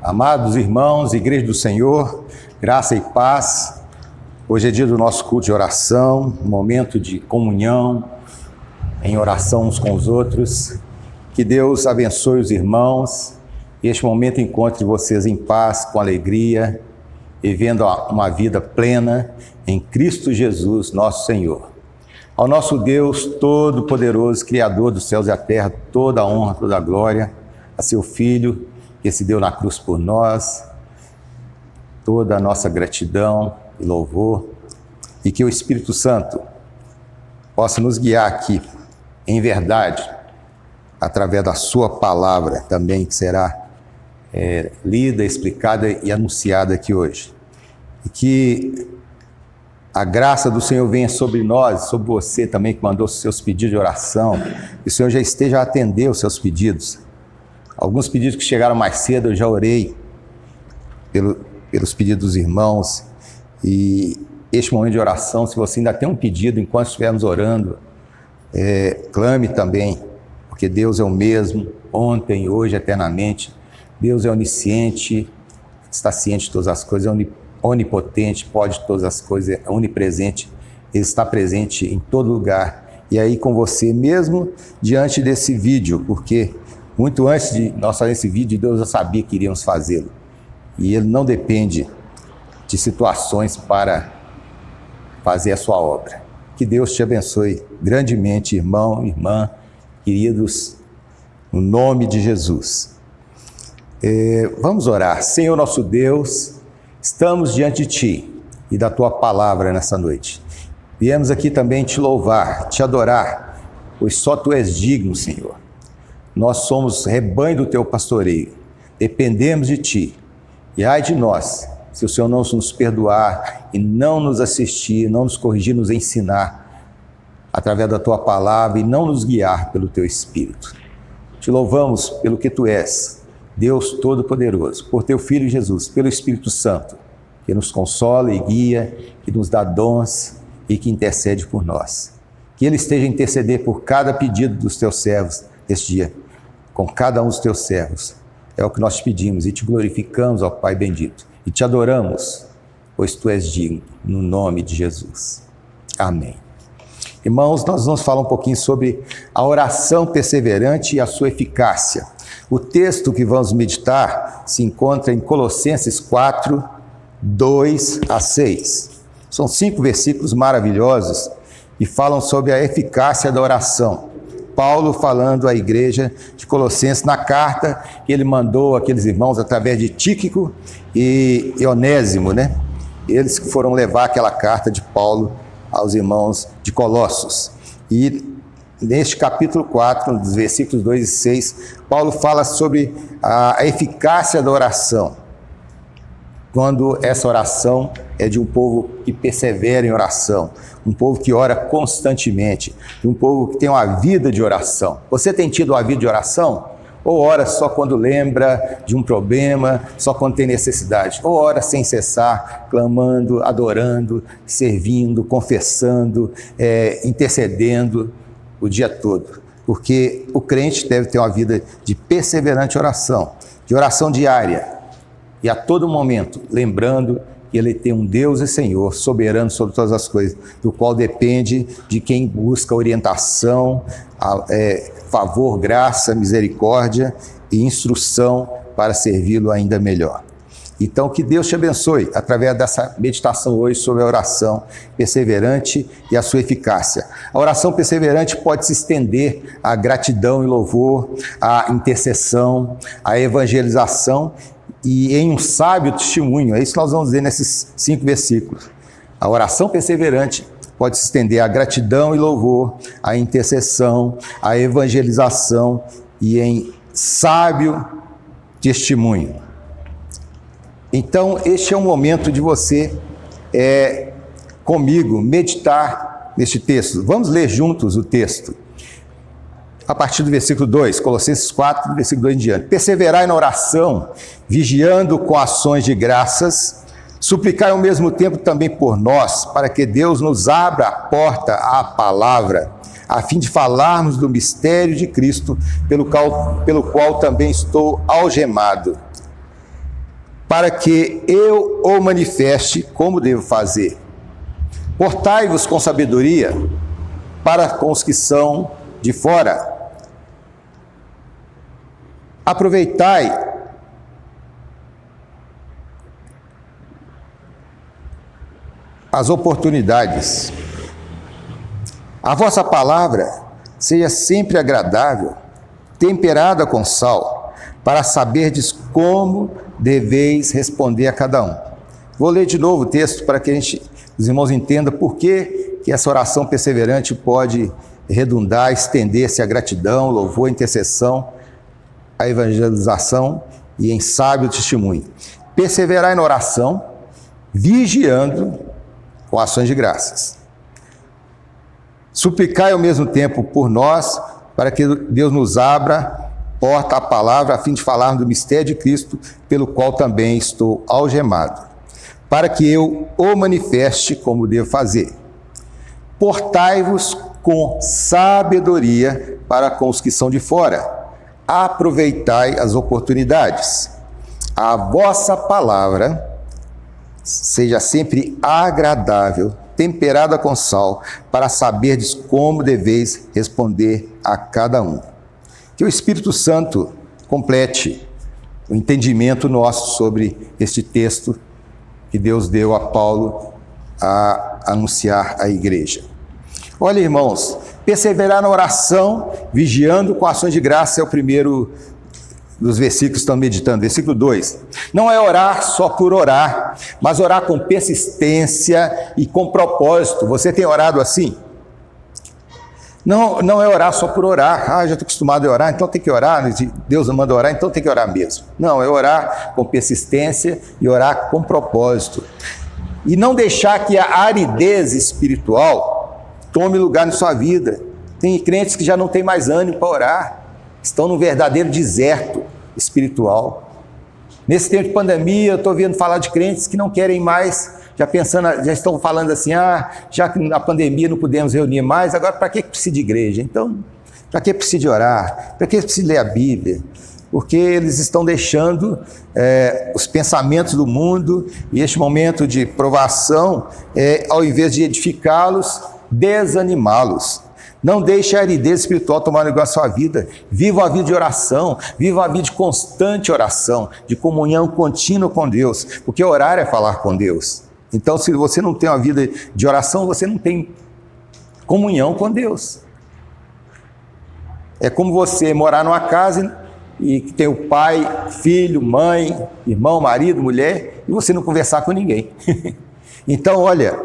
Amados irmãos, Igreja do Senhor, graça e paz. Hoje é dia do nosso culto de oração, um momento de comunhão, em oração uns com os outros. Que Deus abençoe os irmãos e este momento encontre vocês em paz, com alegria, vivendo uma vida plena em Cristo Jesus, nosso Senhor. Ao nosso Deus Todo-Poderoso, Criador dos céus e da terra, toda a honra, toda a glória, a seu Filho, que se deu na cruz por nós, toda a nossa gratidão e louvor, e que o Espírito Santo possa nos guiar aqui, em verdade, através da sua palavra também, que será lida, explicada e anunciada aqui hoje. E que a graça do Senhor venha sobre nós, sobre você também, que mandou os seus pedidos de oração, que o Senhor já esteja a atender os seus pedidos. Alguns pedidos que chegaram mais cedo, eu já orei pelos pedidos dos irmãos. E este momento de oração, se você ainda tem um pedido enquanto estivermos orando, clame também, porque Deus é o mesmo, ontem, hoje, eternamente. Deus é onisciente, está ciente de todas as coisas, é onipotente, pode todas as coisas, é onipresente, Ele está presente em todo lugar. E aí com você mesmo, diante desse vídeo, porque muito antes de nós fazer esse vídeo, Deus já sabia que iríamos fazê-lo. E Ele não depende de situações para fazer a sua obra. Que Deus te abençoe grandemente, irmão, irmã, queridos, no nome de Jesus. Vamos orar. Senhor nosso Deus, estamos diante de Ti e da Tua palavra nessa noite. Viemos aqui também te louvar, te adorar, pois só Tu és digno, Senhor. Nós somos rebanho do Teu pastoreio, dependemos de Ti. E ai de nós, se o Senhor não nos perdoar e não nos assistir, não nos corrigir, nos ensinar através da Tua palavra e não nos guiar pelo Teu Espírito. Te louvamos pelo que Tu és, Deus Todo-Poderoso, por Teu Filho Jesus, pelo Espírito Santo, que nos consola e guia, que nos dá dons e que intercede por nós. Que Ele esteja a interceder por cada pedido dos Teus servos este dia, com cada um dos Teus servos. É o que nós te pedimos e te glorificamos, ó Pai bendito, e te adoramos, pois Tu és digno, no nome de Jesus. Amém. Irmãos, nós vamos falar um pouquinho sobre a oração perseverante e a sua eficácia. O texto que vamos meditar se encontra em Colossenses 4, 2 a 6. São 5 versículos maravilhosos e falam sobre a eficácia da oração. Paulo falando à igreja de Colossenses na carta que ele mandou àqueles irmãos através de Tíquico e Onésimo, né? Eles que foram levar aquela carta de Paulo aos irmãos de Colossos. E neste capítulo 4, dos versículos 2 e 6, Paulo fala sobre a eficácia da oração. Quando essa oração é de um povo que persevera em oração, um povo que ora constantemente, um povo que tem uma vida de oração. Você tem tido uma vida de oração? Ou ora só quando lembra de um problema, só quando tem necessidade? Ou ora sem cessar, clamando, adorando, servindo, confessando, intercedendo o dia todo? Porque o crente deve ter uma vida de perseverante oração, de oração diária, e a todo momento, lembrando que Ele tem um Deus e Senhor, soberano sobre todas as coisas, do qual depende de quem busca orientação, favor, graça, misericórdia e instrução para servi-lo ainda melhor. Então, que Deus te abençoe através dessa meditação hoje sobre a oração perseverante e a sua eficácia. A oração perseverante pode se estender à gratidão e louvor, à intercessão, à evangelização e em um sábio testemunho. É isso que nós vamos ver nesses 5 versículos. A oração perseverante pode se estender à gratidão e louvor, à intercessão, à evangelização e em sábio testemunho. Então, este é um momento de você, comigo, meditar neste texto. Vamos ler juntos o texto. A partir do versículo 2, Colossenses 4, versículo 2 em diante. Perseverai na oração, vigiando com ações de graças, suplicai ao mesmo tempo também por nós, para que Deus nos abra a porta à palavra, a fim de falarmos do mistério de Cristo, pelo qual também estou algemado. para que eu o manifeste como devo fazer. Portai-vos com sabedoria para com os que são de fora. Aproveitai as oportunidades. A vossa palavra seja sempre agradável, temperada com sal, para saberdes como deveis responder a cada um. Vou ler de novo o texto para que os irmãos entendam por que essa oração perseverante pode redundar, estender-se a gratidão, louvor, intercessão, a evangelização e em sábio testemunho. Perseverai na oração, vigiando com ações de graças. Suplicai ao mesmo tempo por nós, para que Deus nos abra porta à palavra, a fim de falarmos do mistério de Cristo, pelo qual também estou algemado, para que eu o manifeste como devo fazer. Portai-vos com sabedoria para com os que são de fora. Aproveitai as oportunidades. A vossa palavra seja sempre agradável, temperada com sal, para saberdes como deveis responder a cada um. Que o Espírito Santo complete o entendimento nosso sobre este texto que Deus deu a Paulo a anunciar à igreja. Olha, irmãos, perseverar na oração, vigiando com ações de graça, é o primeiro dos versículos que estão meditando. Versículo 2. Não é orar só por orar, mas orar com persistência e com propósito. Você tem orado assim? Não é orar só por orar. Já estou acostumado a orar, então tem que orar. Deus me manda orar, então tem que orar mesmo. Não, é orar com persistência e orar com propósito. E não deixar que a aridez espiritual tome lugar na sua vida. Tem crentes que já não têm mais ânimo para orar, estão num verdadeiro deserto espiritual. Nesse tempo de pandemia, eu estou vendo falar de crentes que não querem mais, já estão falando assim, já que na pandemia não podemos reunir mais, agora para que precisa de igreja? Então, para que precisa de orar? Para que precisa ler a Bíblia? Porque eles estão deixando os pensamentos do mundo e este momento de provação, ao invés de edificá-los, desanimá-los. Não deixe a aridez espiritual tomar lugar na sua vida. Viva a vida de oração, viva a vida de constante oração, de comunhão contínua com Deus, porque orar é falar com Deus. Então, se você não tem uma vida de oração, você não tem comunhão com Deus. É como você morar numa casa e tem o pai, filho, mãe, irmão, marido, mulher, e você não conversar com ninguém. Então, olha,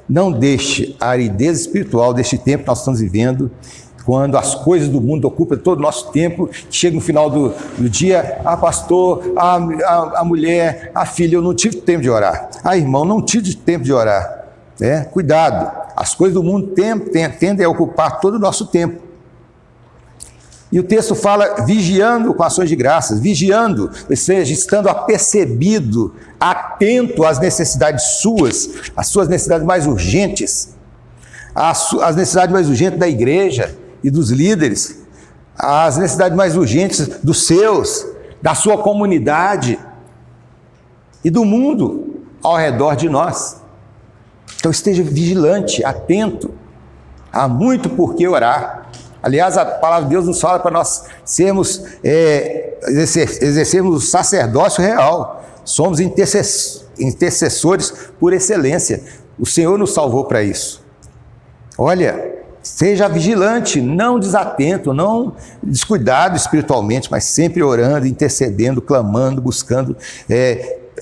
não deixe a aridez espiritual deste tempo que nós estamos vivendo, quando as coisas do mundo ocupam todo o nosso tempo, chega no final do dia, pastor, a mulher, a filha, eu não tive tempo de orar. Irmão, não tive tempo de orar. Cuidado, as coisas do mundo tendem a ocupar todo o nosso tempo. E o texto fala vigiando com ações de graças, vigiando, ou seja, estando apercebido, atento às necessidades suas, às suas necessidades mais urgentes, às necessidades mais urgentes da igreja e dos líderes, às necessidades mais urgentes dos seus, da sua comunidade e do mundo ao redor de nós. Então esteja vigilante, atento, há muito por que orar. Aliás, a palavra de Deus nos fala para nós exercermos o sacerdócio real. Somos intercessores por excelência. O Senhor nos salvou para isso. Olha, seja vigilante, não desatento, não descuidado espiritualmente, mas sempre orando, intercedendo, clamando, buscando,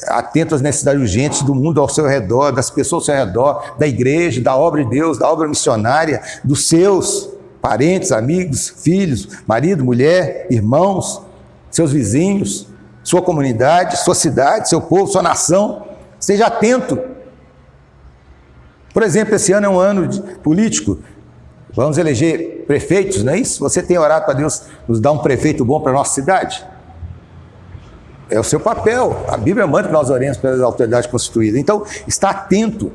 atento às necessidades urgentes do mundo ao seu redor, das pessoas ao seu redor, da igreja, da obra de Deus, da obra missionária, dos seus parentes, amigos, filhos, marido, mulher, irmãos, seus vizinhos, sua comunidade, sua cidade, seu povo, sua nação. Esteja atento. Por exemplo, esse ano é um ano político. Vamos eleger prefeitos, não é isso? Você tem orado para Deus nos dar um prefeito bom para a nossa cidade? É o seu papel. A Bíblia manda que nós oremos pelas autoridades constituídas. Então, está atento.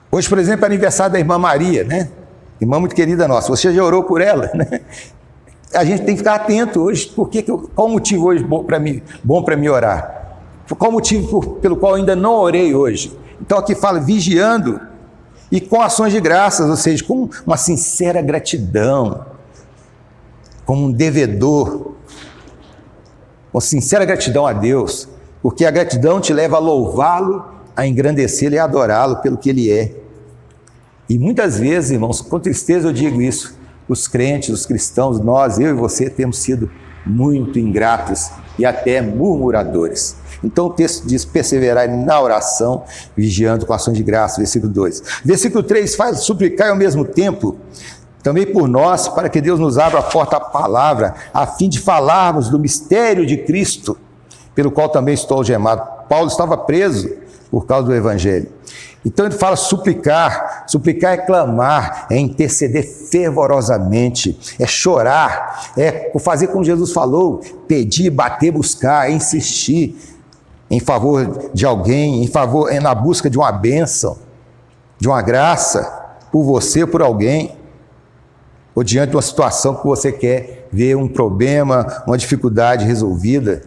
Hoje, por exemplo, é aniversário da irmã Maria, né? Irmã muito querida nossa. Você já orou por ela, né? a gente tem que ficar atento hoje. Qual o motivo hoje bom para mim orar? Qual o motivo pelo qual eu ainda não orei hoje? Então aqui fala vigiando e com ações de graças, ou seja, com uma sincera gratidão, como um devedor, com sincera gratidão a Deus, porque a gratidão te leva a louvá-lo, a engrandecê-lo e a adorá-lo pelo que ele é. E muitas vezes, irmãos, com tristeza eu digo isso, os crentes, os cristãos, nós, eu e você, temos sido muito ingratos e até murmuradores. Então o texto diz, perseverar na oração, vigiando com ações de graça, versículo 2. Versículo 3 faz suplicar ao mesmo tempo, também por nós, para que Deus nos abra a porta à palavra, a fim de falarmos do mistério de Cristo, pelo qual também estou algemado. Paulo estava preso por causa do Evangelho. Então ele fala suplicar é clamar, é interceder fervorosamente, é chorar, é fazer como Jesus falou, pedir, bater, buscar, é insistir em favor de alguém, na busca de uma bênção, de uma graça, por você ou por alguém, ou diante de uma situação que você quer ver um problema, uma dificuldade resolvida,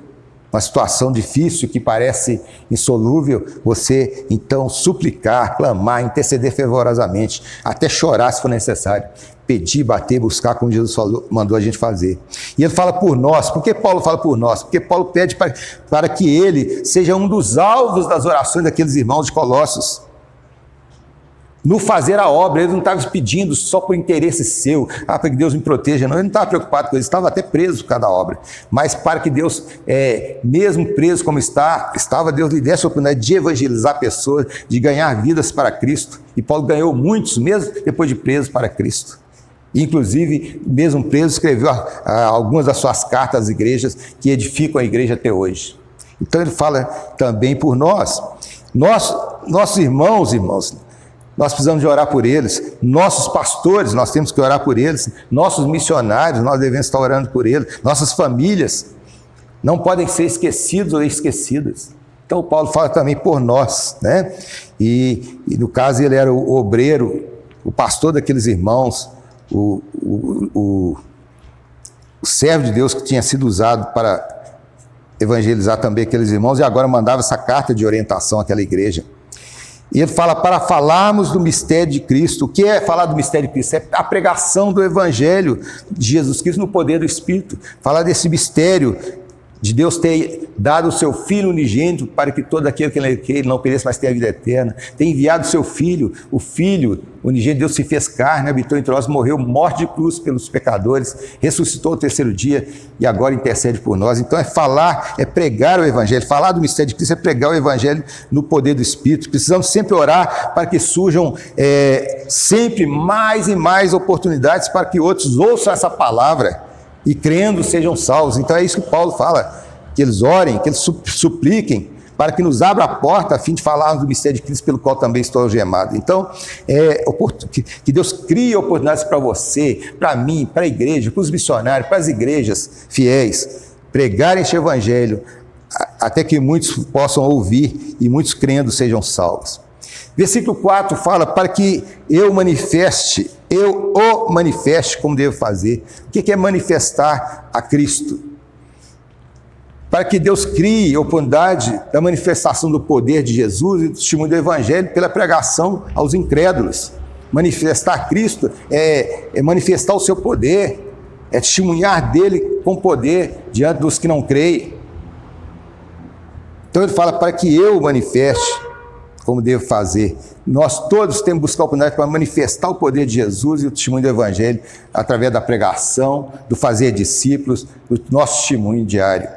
uma situação difícil que parece insolúvel, você então suplicar, clamar, interceder fervorosamente, até chorar se for necessário, pedir, bater, buscar, como Jesus mandou a gente fazer. E ele fala por nós. Por que Paulo fala por nós? Porque Paulo pede para que ele seja um dos alvos das orações daqueles irmãos de Colossos. No fazer a obra, ele não estava pedindo só por interesse seu, para que Deus me proteja, não, ele não estava preocupado com isso, estava até preso por cada obra, mas para que Deus, mesmo preso como estava, Deus lhe desse a oportunidade de evangelizar pessoas, de ganhar vidas para Cristo, e Paulo ganhou muitos, mesmo depois de preso, para Cristo. Inclusive, mesmo preso, escreveu algumas das suas cartas às igrejas, que edificam a igreja até hoje. Então ele fala também por nós, nossos irmãos, nós precisamos de orar por eles, nossos pastores, nós temos que orar por eles, nossos missionários, nós devemos estar orando por eles, nossas famílias não podem ser esquecidos ou esquecidas. Então Paulo fala também por nós, né? E no caso ele era o obreiro, o pastor daqueles irmãos, o servo de Deus que tinha sido usado para evangelizar também aqueles irmãos e agora mandava essa carta de orientação àquela igreja. E ele fala para falarmos do mistério de Cristo. O que é falar do mistério de Cristo? É a pregação do Evangelho de Jesus Cristo no poder do Espírito. Falar desse mistério de Deus ter dado o seu Filho unigênito para que todo aquele que ele não pereça, mas tenha a vida eterna. Tem enviado o seu Filho, o Filho unigênito de Deus se fez carne, habitou entre nós, morreu, morte de cruz pelos pecadores, ressuscitou ao terceiro dia e agora intercede por nós. Então é falar, é pregar o Evangelho. Falar do mistério de Cristo é pregar o Evangelho no poder do Espírito. Precisamos sempre orar para que surjam sempre mais e mais oportunidades para que outros ouçam essa palavra e crendo sejam salvos. Então é isso que Paulo fala, que eles orem, que eles supliquem, para que nos abra a porta a fim de falarmos do mistério de Cristo, pelo qual também estou algemado. Então, que Deus crie oportunidades para você, para mim, para a igreja, para os missionários, para as igrejas fiéis, pregarem este Evangelho, até que muitos possam ouvir e muitos crendo sejam salvos. Versículo 4 fala, para que eu o manifeste como devo fazer. O que é manifestar a Cristo? Para que Deus crie a oportunidade da manifestação do poder de Jesus e do testemunho do Evangelho pela pregação aos incrédulos. Manifestar Cristo é manifestar o seu poder, é testemunhar dele com poder diante dos que não creem. Então ele fala, para que eu o manifeste como devo fazer. Nós todos temos que buscar a oportunidade para manifestar o poder de Jesus e o testemunho do Evangelho através da pregação, do fazer discípulos, do nosso testemunho diário.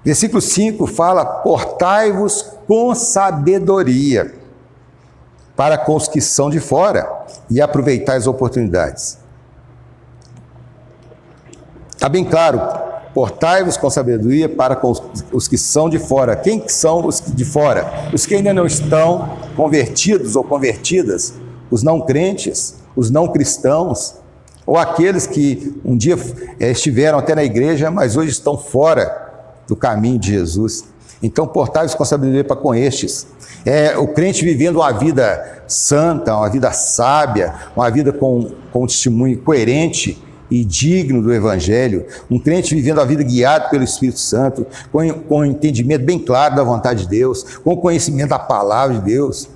Versículo 5 fala, portai-vos com sabedoria para com os que são de fora e aproveitai as oportunidades. Está bem claro, portai-vos com sabedoria para com os que são de fora. Quem são os de fora? Os que ainda não estão convertidos ou convertidas, os não crentes, os não cristãos, ou aqueles que um dia estiveram até na igreja, mas hoje estão fora do caminho de Jesus. Então, portai-vos com sabedoria para com estes. O crente vivendo uma vida santa, uma vida sábia, uma vida com um testemunho coerente e digno do Evangelho, um crente vivendo a vida guiado pelo Espírito Santo, com um entendimento bem claro da vontade de Deus, com conhecimento da palavra de Deus,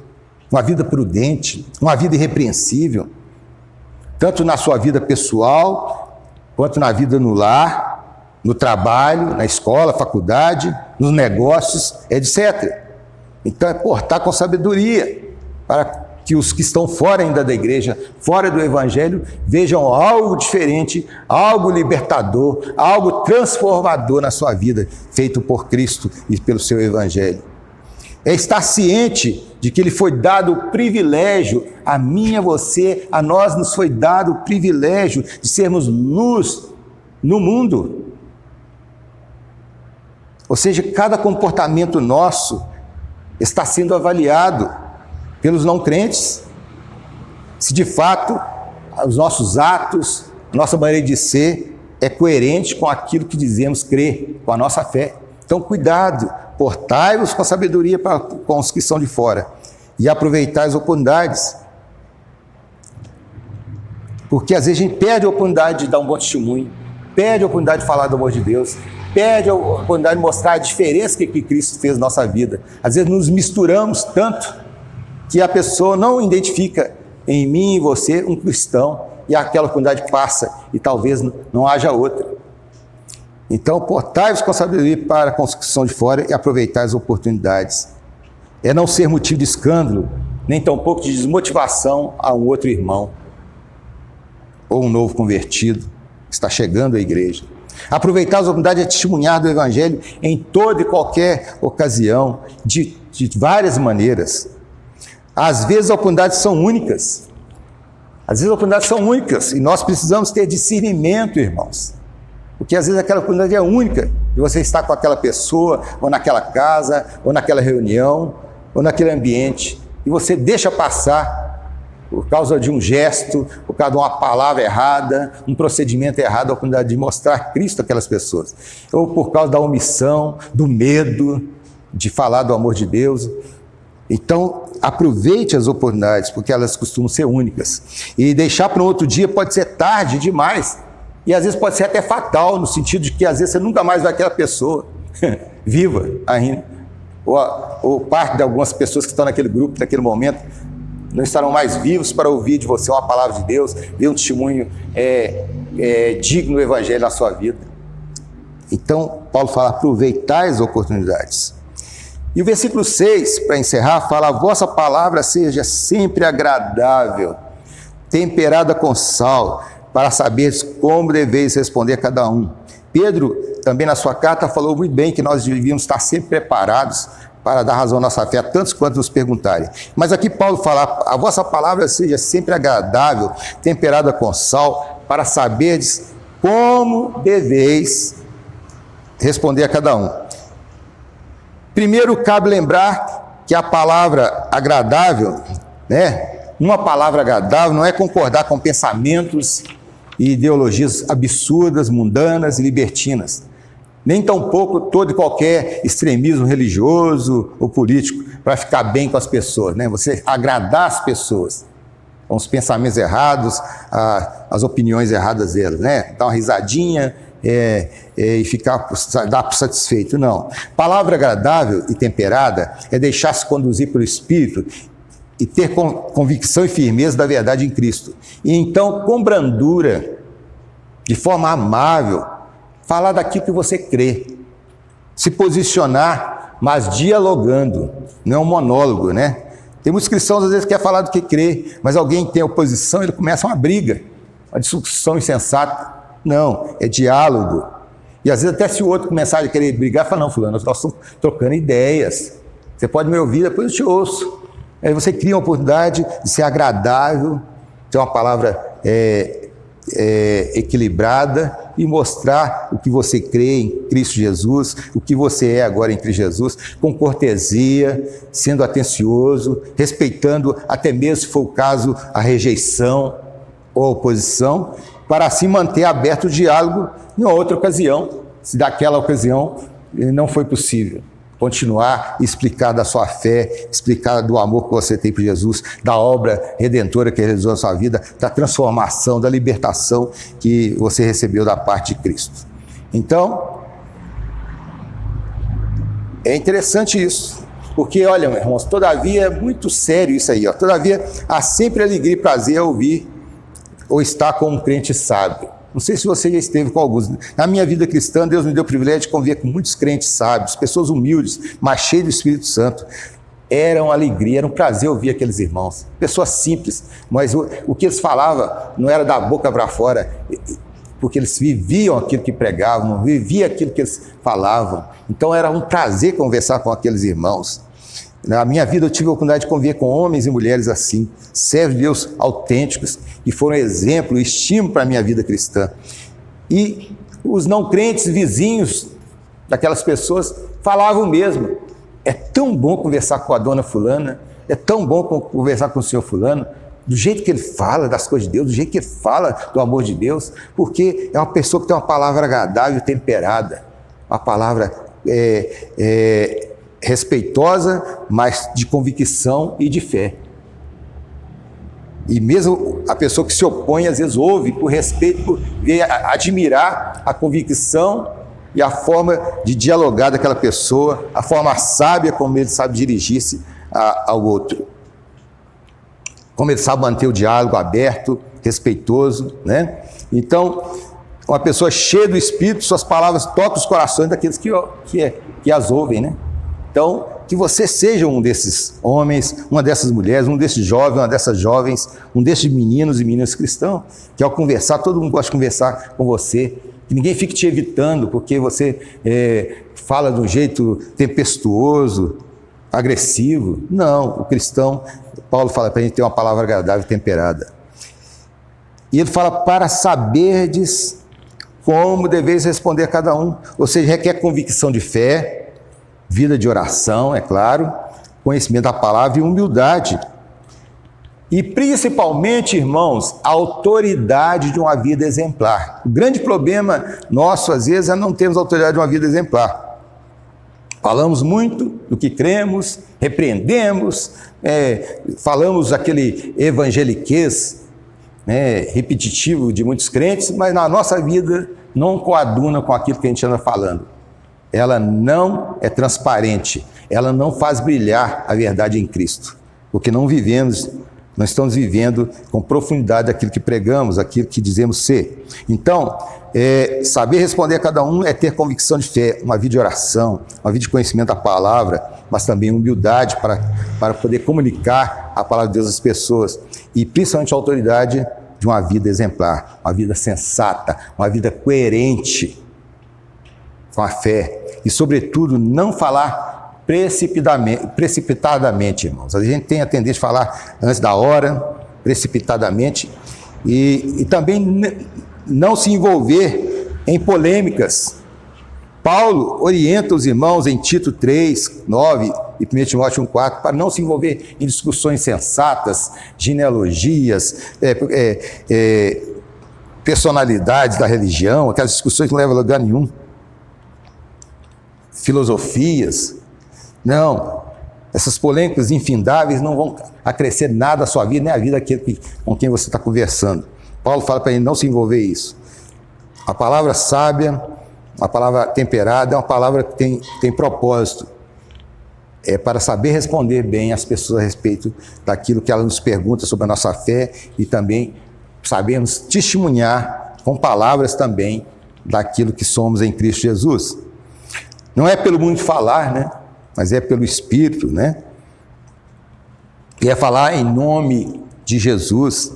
uma vida prudente, uma vida irrepreensível, tanto na sua vida pessoal, quanto na vida no lar, no trabalho, na escola, faculdade, nos negócios, etc. Então é portar com sabedoria, para que os que estão fora ainda da igreja, fora do Evangelho, vejam algo diferente, algo libertador, algo transformador na sua vida, feito por Cristo e pelo seu Evangelho. É estar ciente de que lhe foi dado o privilégio, a mim, a você, a nós nos foi dado o privilégio de sermos luz no mundo. Ou seja, cada comportamento nosso está sendo avaliado pelos não crentes, se de fato os nossos atos, a nossa maneira de ser é coerente com aquilo que dizemos crer, com a nossa fé. Então, cuidado, portai-vos com sabedoria com os que são de fora e aproveitai as oportunidades. Porque às vezes a gente perde a oportunidade de dar um bom testemunho, perde a oportunidade de falar do amor de Deus, perde a oportunidade de mostrar a diferença que Cristo fez na nossa vida. Às vezes nos misturamos tanto que a pessoa não identifica em mim e você um cristão, e aquela oportunidade passa e talvez não haja outra. Então, portai-vos com sabedoria para a construção de fora e aproveitar as oportunidades. É não ser motivo de escândalo, nem tampouco de desmotivação a um outro irmão ou um novo convertido que está chegando à igreja. Aproveitar as oportunidades de testemunhar do Evangelho em toda e qualquer ocasião, de várias maneiras. Às vezes as oportunidades são únicas. Às vezes as oportunidades são únicas e nós precisamos ter discernimento, irmãos. Porque às vezes aquela oportunidade é única de você estar com aquela pessoa, ou naquela casa, ou naquela reunião, ou naquele ambiente, e você deixa passar por causa de um gesto, por causa de uma palavra errada, um procedimento errado, a oportunidade de mostrar Cristo àquelas pessoas. Ou por causa da omissão, do medo de falar do amor de Deus. Então, aproveite as oportunidades, porque elas costumam ser únicas. E deixar para um outro dia pode ser tarde demais. E às vezes pode ser até fatal, no sentido de que às vezes você nunca mais vai aquela pessoa viva ainda. Ou parte de algumas pessoas que estão naquele grupo, naquele momento, não estarão mais vivos para ouvir de você uma palavra de Deus, ver um testemunho digno do Evangelho na sua vida. Então, Paulo fala, aproveitai as oportunidades. E o versículo 6, para encerrar, fala, a vossa palavra seja sempre agradável, temperada com sal, para saberes como deveis responder a cada um. Pedro, também na sua carta, falou muito bem que nós devíamos estar sempre preparados para dar razão à nossa fé, a tantos quantos nos perguntarem. Mas aqui Paulo fala, a vossa palavra seja sempre agradável, temperada com sal, para saberes como deveis responder a cada um. Primeiro, cabe lembrar que a palavra agradável, uma palavra agradável não é concordar com pensamentos e ideologias absurdas, mundanas e libertinas. Nem tampouco todo e qualquer extremismo religioso ou político para ficar bem com as pessoas, Você agradar as pessoas com os pensamentos errados, as opiniões erradas delas, Dar uma risadinha e dar por satisfeito. Não. Palavra agradável e temperada é deixar-se conduzir pelo Espírito e ter convicção e firmeza da verdade em Cristo. E então, com brandura, de forma amável, falar daquilo que você crê. Se posicionar, mas dialogando, não é um monólogo, Tem muitos cristãos, às vezes, que querem falar do que crê, mas alguém tem oposição, ele começa uma briga, uma discussão insensata. Não, é diálogo. E às vezes até se o outro começar a querer brigar, fala, não, fulano, nós estamos trocando ideias. Você pode me ouvir, depois eu te ouço. Aí você cria uma oportunidade de ser agradável, ter uma palavra equilibrada e mostrar o que você crê em Cristo Jesus, o que você é agora em Cristo Jesus, com cortesia, sendo atencioso, respeitando até mesmo, se for o caso, a rejeição ou a oposição, para assim manter aberto o diálogo em outra ocasião, se daquela ocasião não foi possível. continuar a explicar da sua fé, explicar do amor que você tem por Jesus, da obra redentora que ele realizou na sua vida, da transformação, da libertação que você recebeu da parte de Cristo. Então, é interessante isso, porque, olha, meus irmãos, todavia é muito sério isso aí, ó. Todavia há sempre alegria e prazer a ouvir ou estar com um crente sábio. Não sei se você já esteve com alguns. Na minha vida cristã, Deus me deu o privilégio de conviver com muitos crentes sábios, pessoas humildes, mas cheias do Espírito Santo. Era uma alegria, era um prazer ouvir aqueles irmãos. Pessoas simples, mas o que eles falavam não era da boca para fora, porque eles viviam aquilo que pregavam, viviam aquilo que eles falavam. Então era um prazer conversar com aqueles irmãos. Na minha vida eu tive a oportunidade de conviver com homens e mulheres assim, servos de Deus autênticos, que foram exemplo e estímulo para a minha vida cristã. E os não crentes vizinhos daquelas pessoas falavam mesmo: é tão bom conversar com a dona fulana, é tão bom conversar com o senhor fulano, do jeito que ele fala das coisas de Deus, do jeito que ele fala do amor de Deus, porque é uma pessoa que tem uma palavra agradável, temperada, uma palavra respeitosa, mas de convicção e de fé. E mesmo a pessoa que se opõe, às vezes ouve por respeito, por admirar a convicção e a forma de dialogar daquela pessoa, a forma sábia como ele sabe dirigir-se ao outro. Como ele sabe manter o diálogo aberto, respeitoso, né? Então, uma pessoa cheia do Espírito, suas palavras tocam os corações daqueles que as ouvem, né? Então, que você seja um desses homens, uma dessas mulheres, um desses jovens, uma dessas jovens, um desses meninos e meninas cristãos, que ao conversar, todo mundo gosta de conversar com você, que ninguém fique te evitando, porque você fala de um jeito tempestuoso, agressivo. Não, o cristão, Paulo fala para a gente ter uma palavra agradável e temperada. E ele fala: para saberdes como deveis responder a cada um. Ou seja, requer convicção de fé, vida de oração, é claro, conhecimento da palavra e humildade. E principalmente, irmãos, a autoridade de uma vida exemplar. O grande problema nosso, às vezes, é não termos a autoridade de uma vida exemplar. Falamos muito do que cremos, repreendemos, falamos aquele evangeliquez repetitivo de muitos crentes, mas na nossa vida não coaduna com aquilo que a gente anda falando. Ela não é transparente, ela não faz brilhar a verdade em Cristo, porque não estamos vivendo com profundidade aquilo que pregamos, aquilo que dizemos ser. Então, saber responder a cada um é ter convicção de fé, uma vida de oração, uma vida de conhecimento da palavra, mas também humildade para poder comunicar a palavra de Deus às pessoas, e principalmente a autoridade de uma vida exemplar, uma vida sensata, uma vida coerente com a fé, e sobretudo não falar precipitadamente, irmãos. A gente tem a tendência de falar antes da hora, precipitadamente, e também não se envolver em polêmicas. Paulo orienta os irmãos em Tito 3, 9 e 1 Timóteo 1, 4 para não se envolver em discussões sensatas, genealogias, personalidades da religião, aquelas discussões que não levam a lugar nenhum. Filosofias. Não, essas polêmicas infindáveis não vão acrescer nada à sua vida, nem à vida daquele com quem você está conversando. Paulo fala para ele não se envolver em isso. A palavra sábia, a palavra temperada, é uma palavra que tem propósito. É para saber responder bem às pessoas a respeito daquilo que elas nos perguntam sobre a nossa fé, e também sabermos testemunhar com palavras também daquilo que somos em Cristo Jesus. Não é pelo muito falar, né? Mas é pelo Espírito, né? E é falar em nome de Jesus.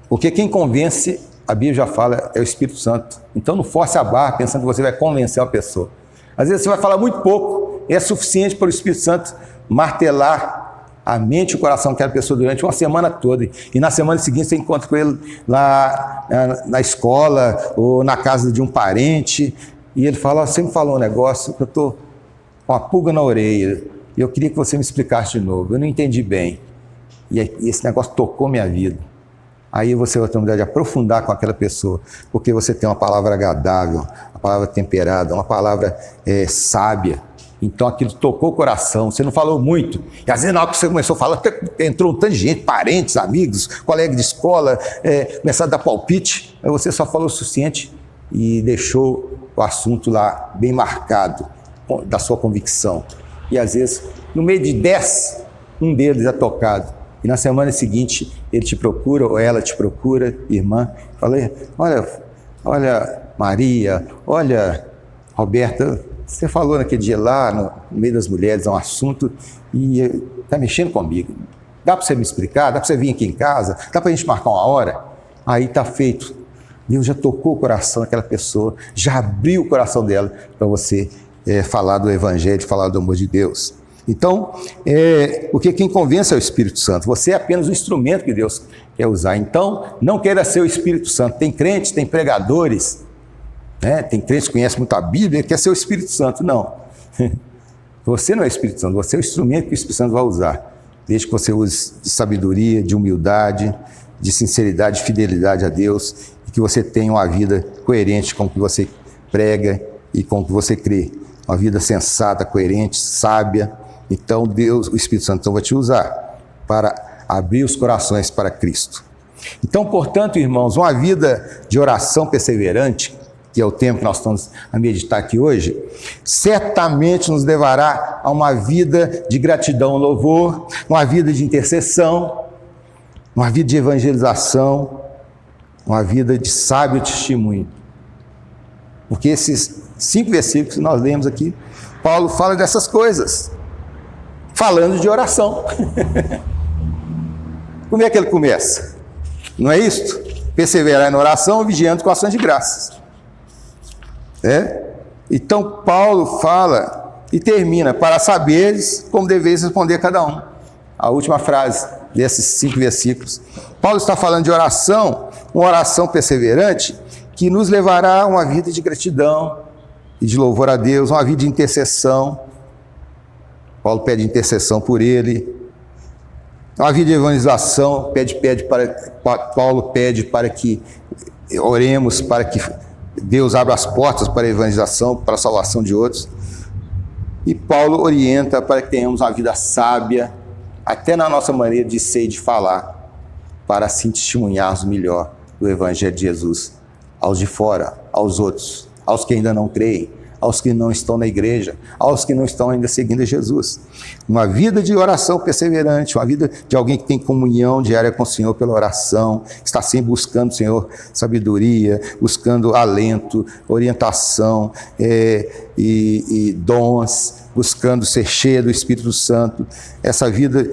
Porque quem convence, a Bíblia já fala, é o Espírito Santo. Então não force a barra pensando que você vai convencer uma pessoa. Às vezes você vai falar muito pouco, é suficiente para o Espírito Santo martelar a mente e o coração daquela pessoa durante uma semana toda. E na semana seguinte você encontra com ele lá na escola ou na casa de um parente, e ele fala: você me falou um negócio que eu estou com uma pulga na orelha, e eu queria que você me explicasse de novo, eu não entendi bem, e esse negócio tocou minha vida. Aí você vai ter a oportunidade de aprofundar com aquela pessoa, porque você tem uma palavra agradável, uma palavra temperada, uma palavra sábia, Então aquilo tocou o coração, você não falou muito. E às vezes na hora que você começou a falar, entrou um tanto de gente, parentes, amigos, colegas de escola, começaram a dar palpite, aí você só falou o suficiente e deixou o assunto lá bem marcado da sua convicção. E às vezes, no meio de 10, um deles é tocado. E na semana seguinte, ele te procura, ou ela te procura, irmã, fala, olha Maria, olha Roberta, você falou naquele dia lá, no meio das mulheres, um assunto, e está mexendo comigo. Dá para você me explicar? Dá para você vir aqui em casa? Dá para a gente marcar uma hora? Aí está feito. Deus já tocou o coração daquela pessoa, já abriu o coração dela para você falar do Evangelho, falar do amor de Deus. Então, porque quem convence é o Espírito Santo. Você é apenas o instrumento que Deus quer usar. Então, não queira ser o Espírito Santo. Tem crentes, tem pregadores, tem crentes que conhecem muito a Bíblia e quer ser o Espírito Santo. Não. Você não é o Espírito Santo, você é o instrumento que o Espírito Santo vai usar. Desde que você use de sabedoria, de humildade, de sinceridade, de fidelidade a Deus, e que você tenha uma vida coerente com o que você prega e com o que você crê. Uma vida sensata, coerente, sábia. Então Deus, o Espírito Santo, vai te usar para abrir os corações para Cristo. Então, portanto, irmãos, uma vida de oração perseverante, que é o tema que nós estamos a meditar aqui hoje, certamente nos levará a uma vida de gratidão, louvor, uma vida de intercessão, uma vida de evangelização, uma vida de sábio testemunho. Porque esses 5 versículos que nós lemos aqui, Paulo fala dessas coisas, falando de oração. Como é que ele começa? Não é isto? Perseverar na oração, vigiando com ações de graças. Então Paulo fala e termina, para saberes como deveis responder cada um. A última frase desses 5 versículos. Paulo está falando de oração, uma oração perseverante, que nos levará a uma vida de gratidão e de louvor a Deus, uma vida de intercessão. Paulo pede intercessão por ele. Uma vida de evangelização, Paulo pede para que oremos, para que Deus abra as portas para a evangelização, para a salvação de outros. E Paulo orienta para que tenhamos uma vida sábia, até na nossa maneira de ser e de falar, para assim testemunharmos melhor do Evangelho de Jesus aos de fora, aos outros, aos que ainda não creem, aos que não estão na igreja, aos que não estão ainda seguindo Jesus. Uma vida de oração perseverante, uma vida de alguém que tem comunhão diária com o Senhor pela oração, está sempre buscando o Senhor sabedoria, buscando alento, orientação e dons, buscando ser cheio do Espírito Santo. Essa vida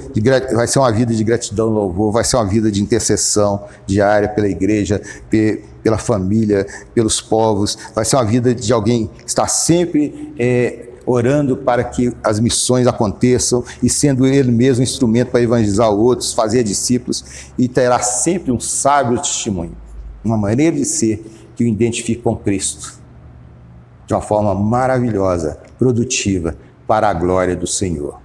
vai ser uma vida de gratidão e louvor, vai ser uma vida de intercessão diária pela igreja, pela família, pelos povos. Vai ser uma vida de alguém que está sempre orando para que as missões aconteçam e sendo ele mesmo instrumento para evangelizar outros, fazer discípulos, e terá sempre um sábio testemunho, uma maneira de ser que o identifique com Cristo, de uma forma maravilhosa, produtiva, para a glória do Senhor.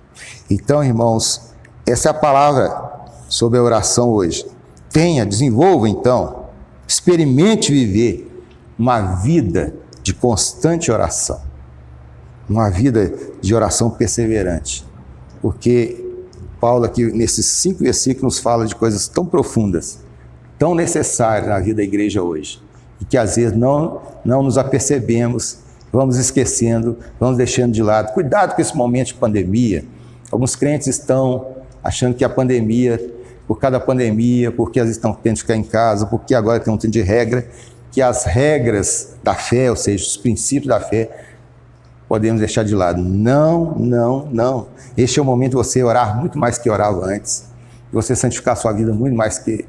Então, irmãos, essa é a palavra sobre a oração hoje. Desenvolva então, experimente viver uma vida de constante oração, uma vida de oração perseverante, porque Paulo aqui nesses 5 versículos nos fala de coisas tão profundas, tão necessárias na vida da igreja hoje, e que às vezes não nos apercebemos, vamos esquecendo, vamos deixando de lado. Cuidado com esse momento de pandemia. Alguns crentes estão achando que a pandemia, por causa da pandemia, porque eles estão tendo que ficar em casa, porque agora tem um tempo de regra, que as regras da fé, ou seja, os princípios da fé, podemos deixar de lado. Não. Este é o momento de você orar muito mais que orava antes, de você santificar a sua vida muito mais que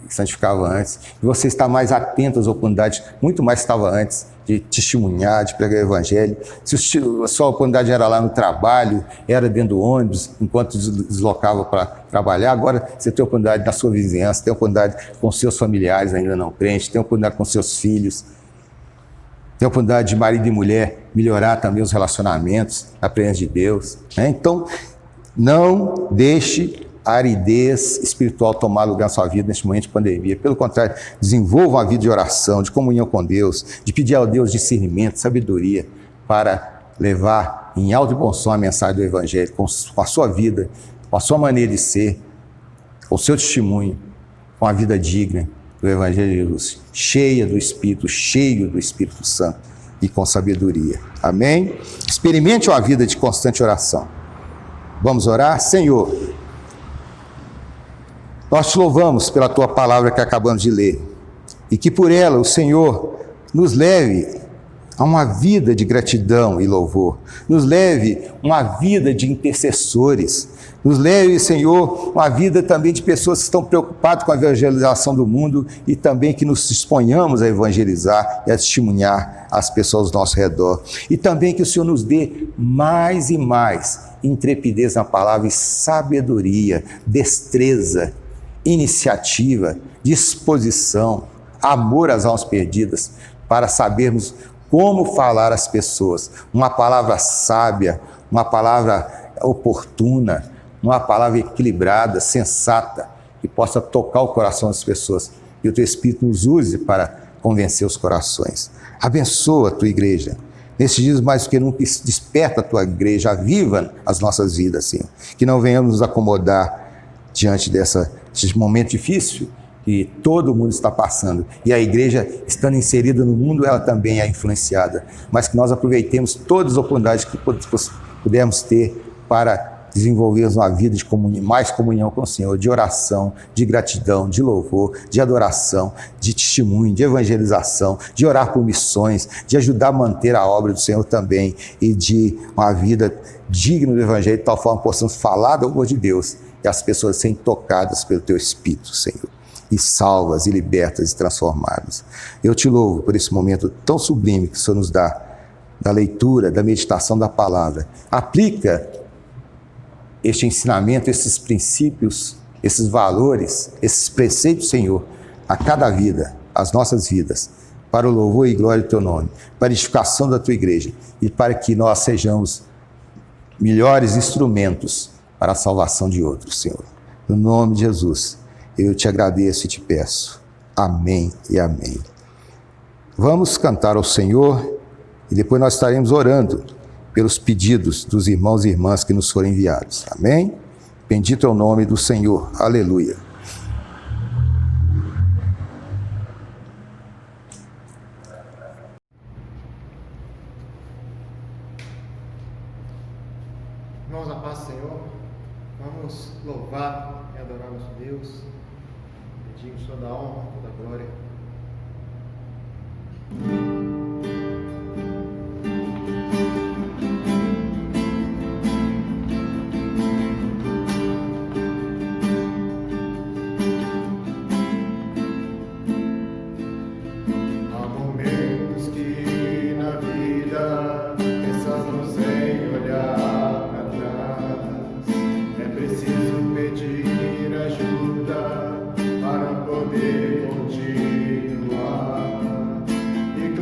santificava antes, de você estar mais atento às oportunidades, muito mais que estava antes, de testemunhar, de pregar o Evangelho. Se a sua oportunidade era lá no trabalho, era dentro do ônibus, enquanto deslocava para trabalhar, agora você tem a oportunidade na sua vizinhança, tem a oportunidade com seus familiares ainda não crentes, tem a oportunidade com seus filhos, tem a oportunidade de marido e mulher melhorar também os relacionamentos, a presença de Deus. Então, não deixe a aridez espiritual tomar lugar na sua vida neste momento de pandemia. Pelo contrário, desenvolva uma vida de oração, de comunhão com Deus, de pedir ao Deus discernimento, sabedoria, para levar em alto e bom som a mensagem do Evangelho, com a sua vida, com a sua maneira de ser, com o seu testemunho, com a vida digna do Evangelho de Jesus, cheio do Espírito Santo e com sabedoria. Amém? Experimente uma vida de constante oração. Vamos orar? Senhor, nós te louvamos pela tua palavra que acabamos de ler e que por ela o Senhor nos leve a uma vida de gratidão e louvor, nos leve uma vida de intercessores, nos leve, Senhor, uma vida também de pessoas que estão preocupadas com a evangelização do mundo e também que nos disponhamos a evangelizar e a testemunhar as pessoas ao nosso redor. E também que o Senhor nos dê mais e mais intrepidez na palavra e sabedoria, destreza, iniciativa, disposição, amor às almas perdidas, para sabermos como falar às pessoas. Uma palavra sábia, uma palavra oportuna, uma palavra equilibrada, sensata, que possa tocar o coração das pessoas. E o teu Espírito nos use para convencer os corações. Abençoa a tua igreja. Nesses dias mais do que nunca, desperta a tua igreja, aviva as nossas vidas, Senhor. Que não venhamos nos acomodar diante desse momento difícil que todo mundo está passando. E a igreja, estando inserida no mundo, ela também é influenciada. Mas que nós aproveitemos todas as oportunidades que pudermos ter para desenvolvermos uma vida de mais comunhão com o Senhor, de oração, de gratidão, de louvor, de adoração, de testemunho, de evangelização, de orar por missões, de ajudar a manter a obra do Senhor também e de uma vida digna do Evangelho, de tal forma que possamos falar do amor de Deus e as pessoas serem tocadas pelo Teu Espírito, Senhor, e salvas, e libertas, e transformadas. Eu te louvo por esse momento tão sublime que o Senhor nos dá, da leitura, da meditação da palavra. Aplica este ensinamento, esses princípios, esses valores, esses preceitos, Senhor, a cada vida, as nossas vidas, para o louvor e glória do Teu nome, para a edificação da Tua igreja e para que nós sejamos melhores instrumentos para a salvação de outros, Senhor. No nome de Jesus, eu te agradeço e te peço. Amém e amém. Vamos cantar ao Senhor e depois nós estaremos orando pelos pedidos dos irmãos e irmãs que nos foram enviados. Amém? Bendito é o nome do Senhor. Aleluia. Irmãos, a paz do Senhor, vamos louvar e adorar nosso Deus, pedimos toda a honra, toda a glória. Há momentos que na vida pensamos em olhar para trás. É preciso pedir ajuda para poder continuar. E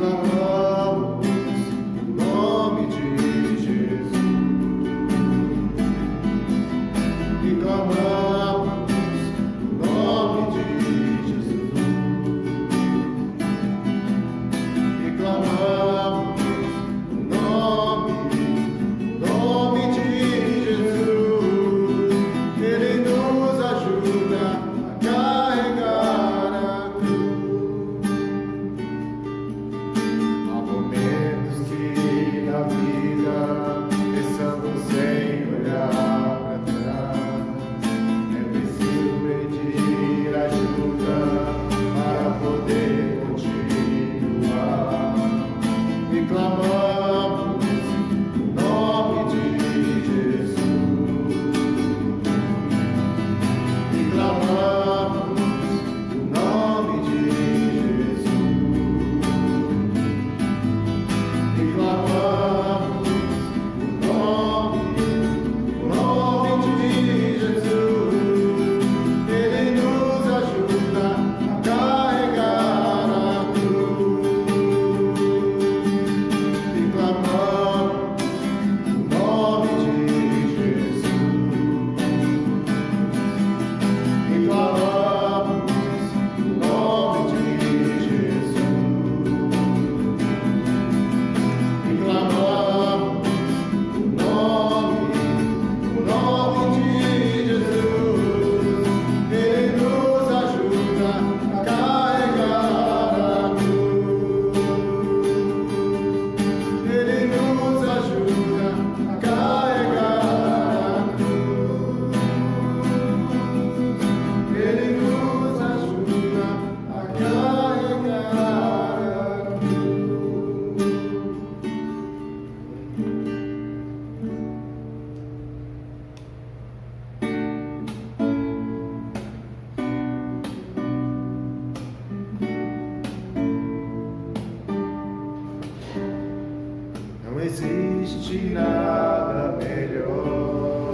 Não existe nada melhor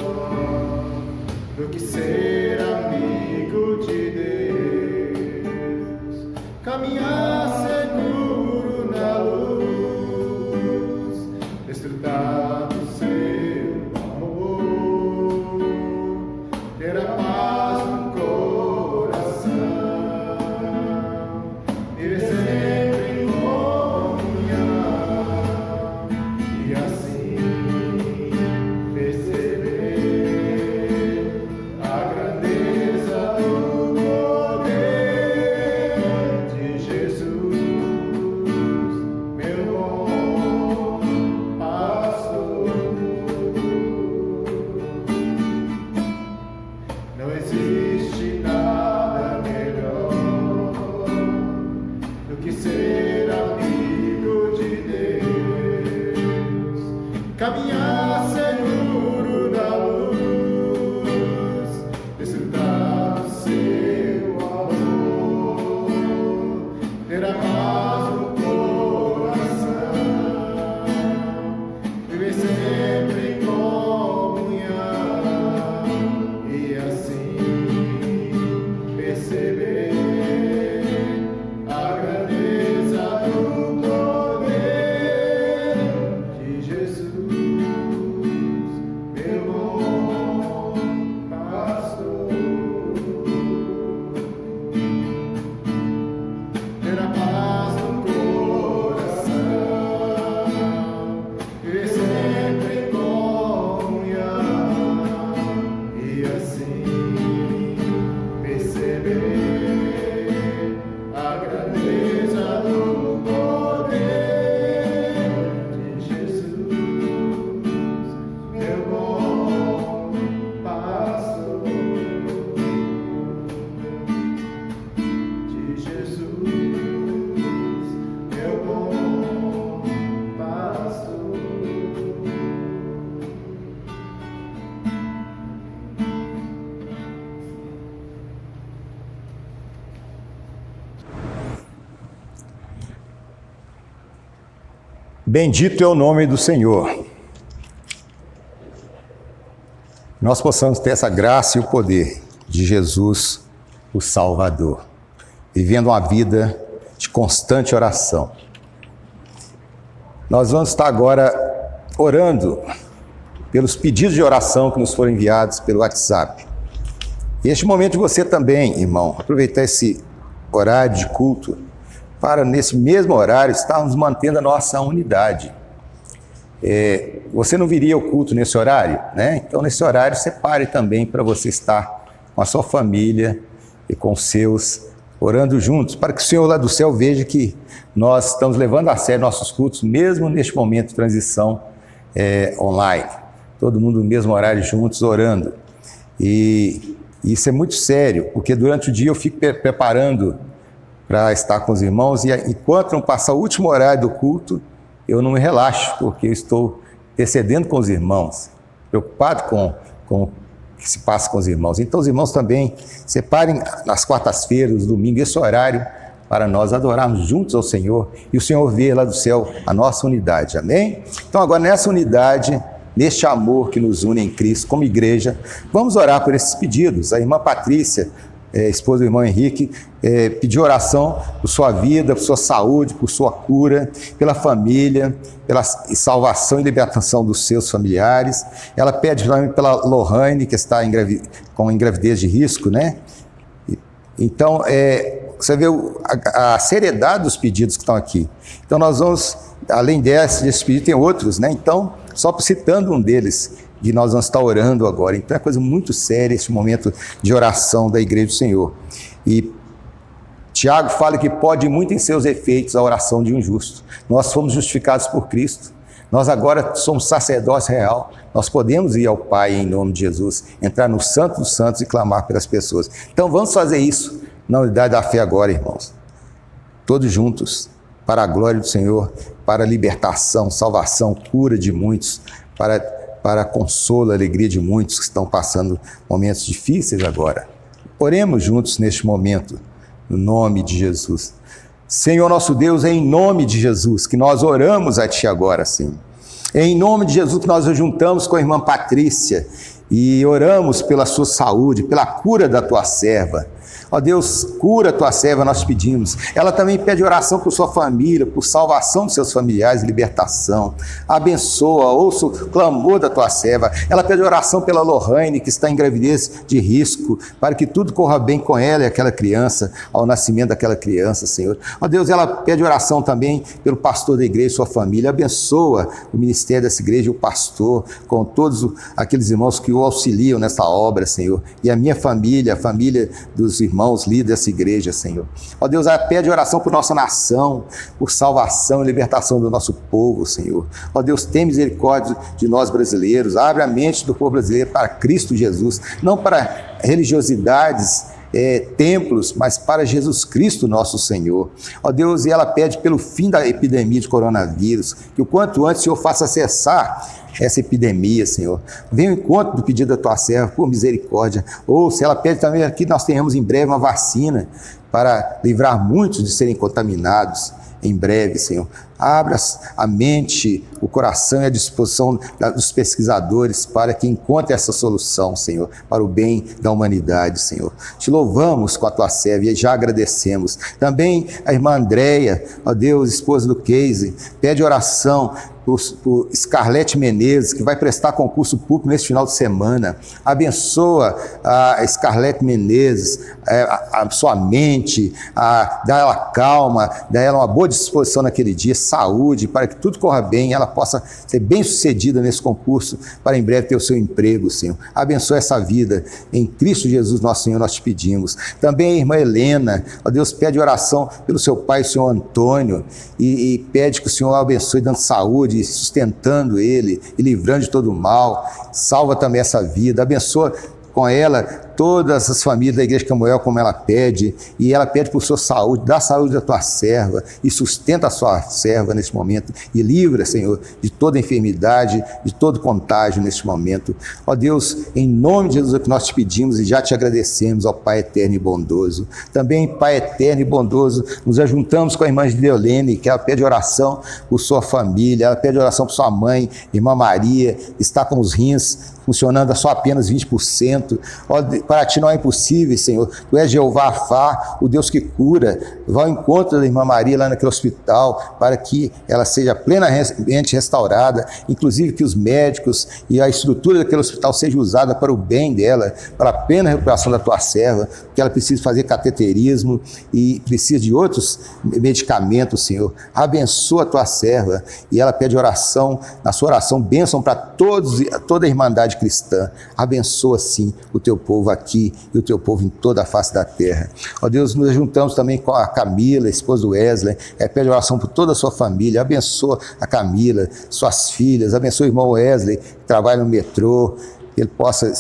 do que ser amigo de Deus, caminhar seguro na luz, desfrutar do seu amor, ter a paz no coração, viver sempre em comunhão e assim perceber a grandeza do poder de Jesus, meu bom pastor. Não existe nada melhor do que ser amigo de Deus, caminhar seguro na luz, desfrutar do seu amor, ter a paz no coração, viver sempre em comunhão e assim perceber a grandeza do poder de Jesus, meu bom pastor. Ter a paz no coração, viver sempre em comunhão e assim perceber a grandeza do poder de Jesus, meu bom pastor, de Jesus, meu bom pastor. Bendito é o nome do Senhor. Nós possamos ter essa graça e o poder de Jesus, o Salvador, vivendo uma vida de constante oração. Nós vamos estar agora orando pelos pedidos de oração que nos foram enviados pelo WhatsApp. E este momento você também, irmão, aproveitar esse horário de culto para, nesse mesmo horário, estarmos mantendo a nossa unidade. Você não viria ao culto nesse horário, né? Então, nesse horário, separe também para você estar com a sua família e com os seus, orando juntos, para que o Senhor lá do céu veja que nós estamos levando a sério nossos cultos, mesmo neste momento de transição online. Todo mundo no mesmo horário juntos, orando. E isso é muito sério, porque durante o dia eu fico preparando para estar com os irmãos, e enquanto não passar o último horário do culto, eu não me relaxo, porque eu estou intercedendo com os irmãos, preocupado com o que se passa com os irmãos. Então os irmãos também separem nas quartas-feiras, nos domingos, esse horário para nós adorarmos juntos ao Senhor, e o Senhor vê lá do céu a nossa unidade, amém? Então agora nessa unidade, neste amor que nos une em Cristo como igreja, vamos orar por esses pedidos. A irmã Patrícia, esposa do irmão Henrique, pediu oração por sua vida, por sua saúde, por sua cura, pela família, pela salvação e libertação dos seus familiares. Ela pede também pela Lohane, que está com gravidez de risco, né? Então, você vê a seriedade dos pedidos que estão aqui. Então, nós vamos, além desse pedido, tem outros, né? Então, só citando um deles, que nós vamos estar orando agora. Então é coisa muito séria esse momento de oração da Igreja do Senhor. E Tiago fala que pode muito em seus efeitos a oração de um justo. Nós fomos justificados por Cristo. Nós agora somos sacerdócio real. Nós podemos ir ao Pai em nome de Jesus, entrar no Santo dos Santos e clamar pelas pessoas. Então vamos fazer isso na unidade da fé agora, irmãos. Todos juntos, para a glória do Senhor, para a libertação, salvação, cura de muitos, para a consolo, a alegria de muitos que estão passando momentos difíceis agora. Oremos juntos neste momento, no nome de Jesus. Senhor nosso Deus, é em nome de Jesus que nós oramos a Ti agora, sim. É em nome de Jesus que nós nos juntamos com a irmã Patrícia e oramos pela sua saúde, pela cura da tua serva. Ó Deus, cura a tua serva, nós pedimos. Ela também pede oração por sua família, por salvação dos seus familiares, libertação. Abençoa, ouça o clamor da tua serva. Ela pede oração pela Lohane, que está em gravidez de risco, para que tudo corra bem com ela e aquela criança, ao nascimento daquela criança, Senhor. Ó Deus, ela pede oração também pelo pastor da igreja e sua família. Abençoa o ministério dessa igreja e o pastor, com todos aqueles irmãos que o auxiliam nessa obra, Senhor. E a minha família, a família dos irmãos líderes dessa igreja, Senhor. Ó Deus, ela pede oração por nossa nação, por salvação e libertação do nosso povo, Senhor. Ó Deus, tem misericórdia de nós brasileiros, abre a mente do povo brasileiro para Cristo Jesus, não para religiosidades, templos, mas para Jesus Cristo, nosso Senhor. Ó Deus, e ela pede pelo fim da epidemia de coronavírus, que o quanto antes o Senhor faça cessar essa epidemia, Senhor. Venha ao encontro do pedido da tua serva, por misericórdia. Ou se ela pede também que nós tenhamos em breve uma vacina para livrar muitos de serem contaminados em breve, Senhor. Abra a mente, o coração e a disposição dos pesquisadores para que encontrem essa solução, Senhor, para o bem da humanidade, Senhor. Te louvamos com a tua serva e já agradecemos. Também a irmã Andréia, ó Deus, esposa do Casey, pede oração por Scarlett Menezes, que vai prestar concurso público neste final de semana. Abençoa a Scarlett Menezes, a sua mente, dá ela calma, dá ela uma boa disposição naquele dia, saúde, para que tudo corra bem, ela possa ser bem sucedida nesse concurso, para em breve ter o seu emprego, Senhor. Abençoa essa vida, em Cristo Jesus, nosso Senhor, nós te pedimos. Também a irmã Helena, ó Deus, pede oração pelo seu pai, o Senhor Antônio, e pede que o Senhor abençoe, dando saúde, sustentando ele e livrando de todo o mal. Salva também essa vida, abençoa com ela todas as famílias da Igreja Camuel, como ela pede, e ela pede por sua saúde, dá saúde da tua serva, e sustenta a sua serva nesse momento, e livra, Senhor, de toda enfermidade, de todo contágio nesse momento. Ó Deus, em nome de Jesus é que nós te pedimos e já te agradecemos, ó Pai eterno e bondoso. Também, Pai eterno e bondoso, nos ajuntamos com a irmã Gideolene, que ela pede oração por sua família, ela pede oração por sua mãe, irmã Maria, está com os rins funcionando a só apenas 20%. Ó, para ti não é impossível, Senhor. Tu és Jeová Afá, o Deus que cura. Vá ao encontro da irmã Maria lá naquele hospital, para que ela seja plenamente restaurada, inclusive que os médicos e a estrutura daquele hospital seja usada para o bem dela, para a plena recuperação da tua serva, que ela precisa fazer cateterismo e precisa de outros medicamentos, Senhor. Abençoa a tua serva, e ela pede oração, na sua oração, bênção para toda a irmandade cristã. Abençoa sim o teu povo aqui e o teu povo em toda a face da terra. Ó Deus, nos juntamos também com a Camila, esposa do Wesley, pede oração por toda a sua família. Abençoa a Camila, suas filhas, abençoa o irmão Wesley, que trabalha no metrô, que ele possa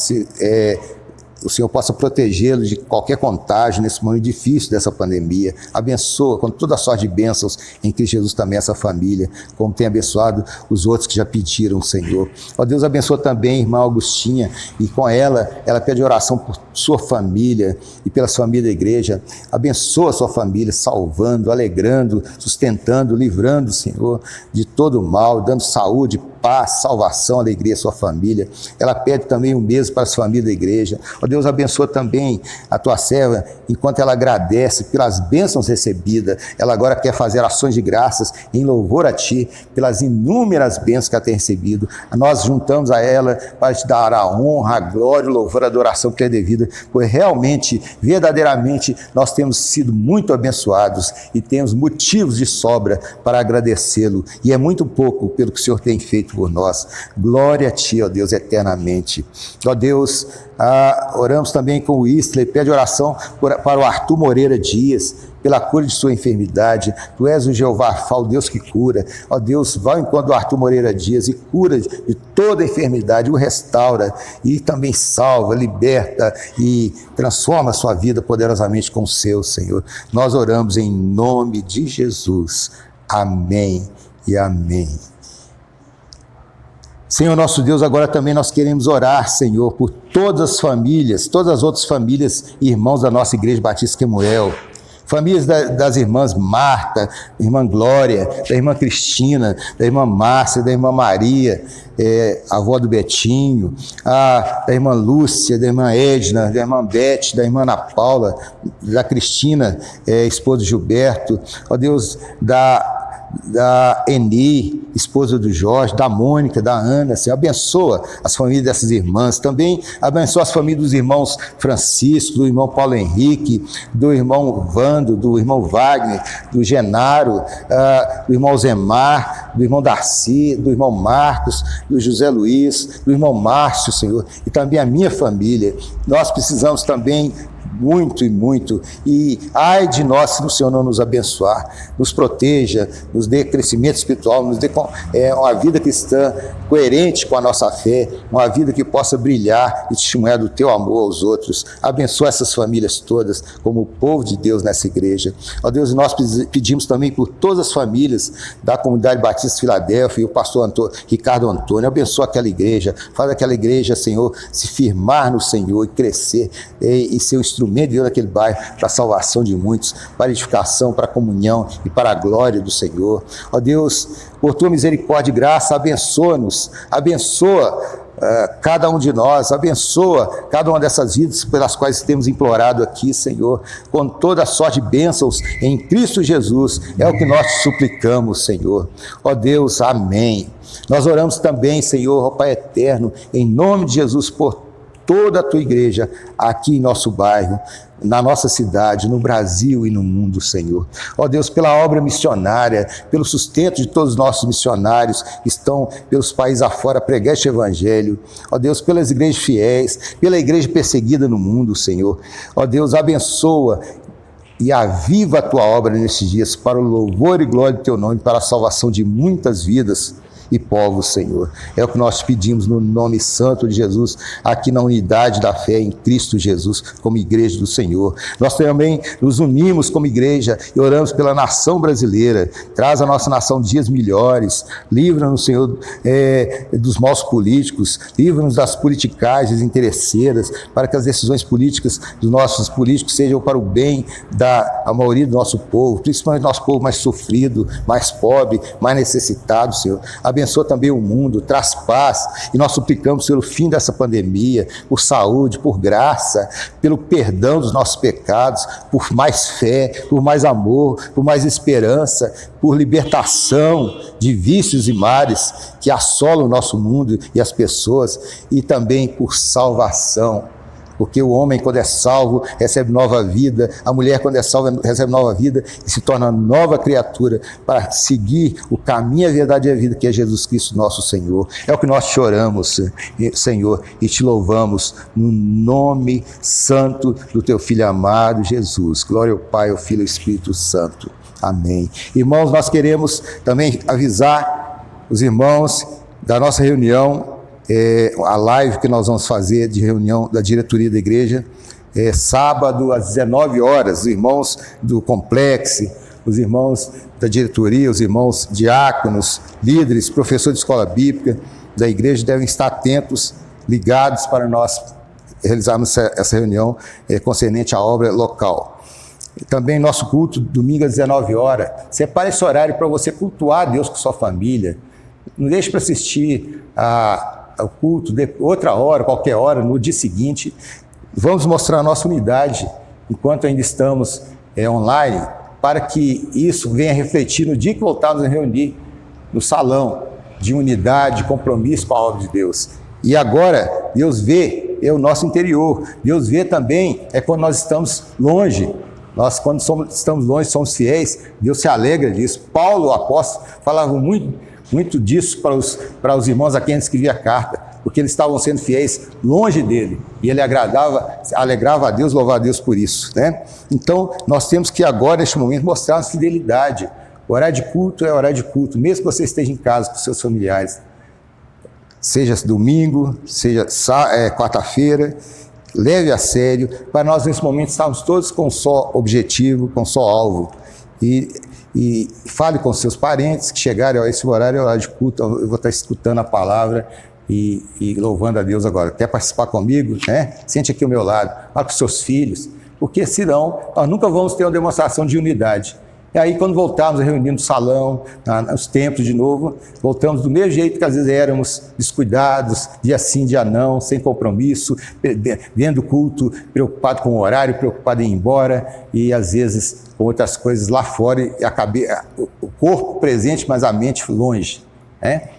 o Senhor possa protegê-lo de qualquer contágio nesse momento difícil dessa pandemia. Abençoa com toda a sorte de bênçãos em Cristo Jesus também essa família, como tem abençoado os outros que já pediram, Senhor. Ó Deus, abençoa também a irmã Augustinha, e com ela pede oração por sua família e pela família da igreja. Abençoa a sua família, salvando, alegrando, sustentando, livrando, Senhor, de todo o mal, dando saúde, paz, salvação, alegria à sua família. Ela pede também o mesmo para as famílias da igreja. Ó Deus, abençoa também a tua serva, enquanto ela agradece pelas bênçãos recebidas. Ela agora quer fazer ações de graças em louvor a ti, pelas inúmeras bênçãos que ela tem recebido. Nós juntamos a ela para te dar a honra, a glória, o louvor, a adoração que é devida, pois realmente, verdadeiramente, nós temos sido muito abençoados e temos motivos de sobra para agradecê-lo, e é muito pouco pelo que o Senhor tem feito por nós. Glória a ti, ó Deus, eternamente. Ó Deus, oramos também com o Isley, pede oração para o Arthur Moreira Dias, pela cura de sua enfermidade. Tu és o Jeová Afá, o Deus que cura. Ó Deus, vá ao encontro do Arthur Moreira Dias e cura de toda a enfermidade, o restaura e também salva, liberta e transforma a sua vida poderosamente com o seu, Senhor. Nós oramos em nome de Jesus. Amém e amém. Senhor nosso Deus, agora também nós queremos orar, Senhor, por todas as famílias, todas as outras famílias e irmãos da nossa Igreja Batista Quemuel, Famílias das irmãs Marta, irmã Glória, da irmã Cristina, da irmã Márcia, da irmã Maria, a avó do Betinho, da irmã Lúcia, da irmã Edna, da irmã Beth, da irmã Ana Paula, da Cristina, esposa de Gilberto, ó Deus, da Eni, esposa do Jorge, da Mônica, da Ana, Senhor, abençoa as famílias dessas irmãs, também abençoa as famílias dos irmãos Francisco, do irmão Paulo Henrique, do irmão Vando, do irmão Wagner, do Genaro, do irmão Zemar, do irmão Darcy, do irmão Marcos, do José Luiz, do irmão Márcio, Senhor, e também a minha família. Nós precisamos também muito e muito, e ai de nós se o Senhor não nos abençoar, nos proteja, nos dê crescimento espiritual, nos dê uma vida cristã coerente com a nossa fé, uma vida que possa brilhar e testemunhar do teu amor aos outros. Abençoa essas famílias todas, como o povo de Deus nessa igreja. Ó Deus, nós pedimos também por todas as famílias da Comunidade Batista Filadélfia e o pastor Ricardo Antônio. Abençoa aquela igreja, faz aquela igreja, Senhor, se firmar no Senhor e crescer e ser um instrumento de Deus naquele bairro para a salvação de muitos, para a edificação, para a comunhão e para a glória do Senhor. Ó Deus, por tua misericórdia e graça, abençoa-nos, abençoa cada um de nós, abençoa cada uma dessas vidas pelas quais temos implorado aqui, Senhor, com toda a sorte de bênçãos em Cristo Jesus, é o que nós te suplicamos, Senhor. Ó Deus, amém. Nós oramos também, Senhor, ó Pai eterno, em nome de Jesus, por toda a tua igreja aqui em nosso bairro, na nossa cidade, no Brasil e no mundo, Senhor. Ó Deus, pela obra missionária, pelo sustento de todos os nossos missionários que estão pelos países afora a pregar este evangelho. Ó Deus, pelas igrejas fiéis, pela igreja perseguida no mundo, Senhor. Ó Deus, abençoa e aviva a tua obra nesses dias para o louvor e glória do teu nome, para a salvação de muitas vidas e povos, Senhor. É o que nós pedimos no nome santo de Jesus, aqui na unidade da fé em Cristo Jesus, como igreja do Senhor. Nós também nos unimos como igreja e oramos pela nação brasileira. Traz a nossa nação dias melhores, livra-nos, Senhor, dos maus políticos, livra-nos das politicagens interesseiras, para que as decisões políticas dos nossos políticos sejam para o bem da maioria do nosso povo, principalmente do nosso povo mais sofrido, mais pobre, mais necessitado, Senhor. Abençoa também o mundo, traz paz, e nós suplicamos pelo fim dessa pandemia, por saúde, por graça, pelo perdão dos nossos pecados, por mais fé, por mais amor, por mais esperança, por libertação de vícios e males que assolam o nosso mundo e as pessoas, e também por salvação. Porque o homem, quando é salvo, recebe nova vida, a mulher, quando é salva, recebe nova vida e se torna nova criatura para seguir o caminho, a verdade e a vida, que é Jesus Cristo, nosso Senhor. É o que nós choramos, Senhor, e te louvamos no nome santo do teu Filho amado, Jesus. Glória ao Pai, ao Filho e ao Espírito Santo. Amém. Irmãos, nós queremos também avisar os irmãos da nossa reunião, a live que nós vamos fazer de reunião da diretoria da igreja, sábado às 19 horas, os irmãos do Complexo, os irmãos da diretoria, os irmãos diáconos, líderes, professores de escola bíblica da igreja devem estar atentos, ligados para nós realizarmos essa reunião concernente à obra local. Também nosso culto, domingo às 19 horas. Separe esse horário para você cultuar a Deus com sua família. Não deixe para assistir ao culto de outra hora, qualquer hora, no dia seguinte. Vamos mostrar a nossa unidade enquanto ainda estamos online, para que isso venha refletir no dia que voltarmos a reunir no salão de unidade, de compromisso com a obra de Deus. E agora, Deus vê o nosso interior. Deus vê também quando nós estamos longe. Nós, quando estamos longe, somos fiéis, Deus se alegra disso. Paulo, o apóstolo, falava muito disso para os irmãos a quem ele escrevia a carta, porque eles estavam sendo fiéis longe dele, e ele alegrava a Deus, louvava a Deus por isso, né? Então, nós temos que agora, neste momento, mostrar nossa fidelidade. O horário de culto é horário de culto, mesmo que você esteja em casa com seus familiares, seja domingo, seja quarta-feira, leve a sério, para nós nesse momento estarmos todos com um só objetivo, com um só alvo. E fale com seus parentes que chegarem a esse horário, é horário de culto, eu vou estar escutando a palavra e louvando a Deus agora. Quer participar comigo? Né? Sente aqui ao meu lado, fala com seus filhos, porque senão nós nunca vamos ter uma demonstração de unidade. E aí, quando voltarmos a reunir no salão, nos templos de novo, voltamos do mesmo jeito que às vezes éramos, descuidados, dia sim, dia não, sem compromisso, vendo o culto, preocupado com o horário, preocupado em ir embora, e às vezes com outras coisas lá fora, e o corpo presente, mas a mente longe.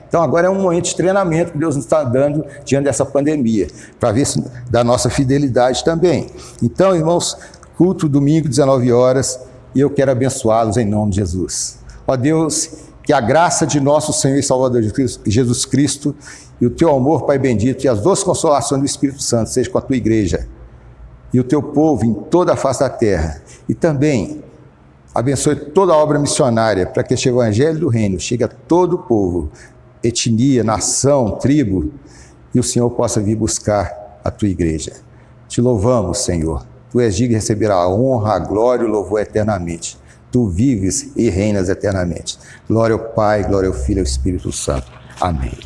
Então agora é um momento de treinamento que Deus nos está dando diante dessa pandemia, para ver se da nossa fidelidade também. Então, irmãos, culto domingo, 19 horas, e eu quero abençoá-los em nome de Jesus. Ó Deus, que a graça de nosso Senhor e Salvador Jesus Cristo e o teu amor, Pai bendito, e as doces consolações do Espírito Santo seja com a tua igreja e o teu povo em toda a face da terra. E também abençoe toda a obra missionária para que este evangelho do reino chegue a todo o povo, etnia, nação, tribo, e o Senhor possa vir buscar a tua igreja. Te louvamos, Senhor. Tu és digno de receber a honra, a glória e o louvor eternamente. Tu vives e reinas eternamente. Glória ao Pai, glória ao Filho e ao Espírito Santo. Amém.